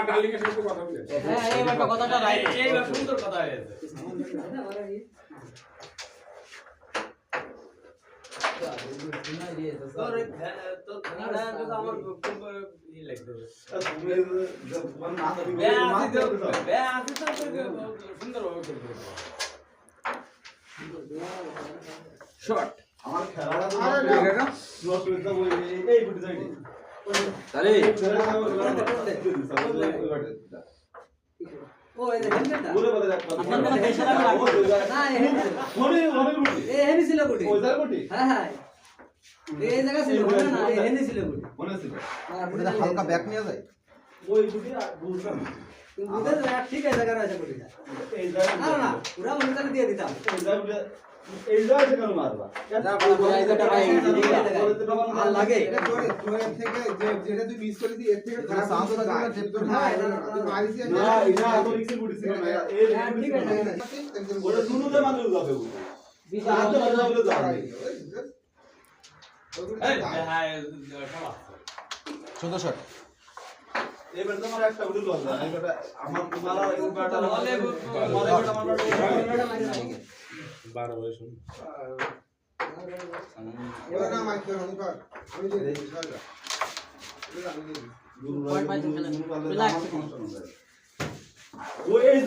darling এর সাথে কথা বলে হ্যাঁ এইবার তো কথাটা রাইট এইবার সুন্দর কথা হয়েছে তোর খানাটা তো আমার খুব ই লাগবে সুন্দর হবে শর্ট আমার খেলাটা তো নষ্ট করতে বলি এই বুটি যাইনি তাহলে ও এই হেলমেটটা পুরো কথা দেখ আপনার কথা বেশি লাগা না এই হেনি ছিল গুটি ওই জায়গা বুটি হ্যাঁ হ্যাঁ এই জায়গা ছিল না এই হেনি ছিল গুটি মনে ছিল আর ওটা হালকা ব্যাক নিয়ে যায় ওই বুটি আর বুঝলাম বুঝতে ঠিক আছে জায়গা আছে গুটিটা এই জায়গা না না পুরো মনে দিয়ে দিতাম এই জায়গা এই জায়গা থেকে মারবা এই জায়গাটা ভাই আর লাগে এটা তোরে থেকে যে যেটা তুই মিস করেছিস এর থেকে খারাপ সাউন্ড হলো না জেদ করে না তুই মারিস না এটা এত রিস্ক বুটি ছিল না এই ঠিক আছে ওটা দুনুতে মারলে যাবে বিশা হাত ধরে যাবে যাবে হ্যাঁ সব সুন্দর শট এবার তোমার একটা বুটি লস না এটা আমার মারা এই ব্যাটা বলে বলে ব্যাটা মারবা 12 বয়স ওরা না মাইক করে অনুকার আমি যে বিষয়টা গুরু গুরু গুরু গুরু ও এই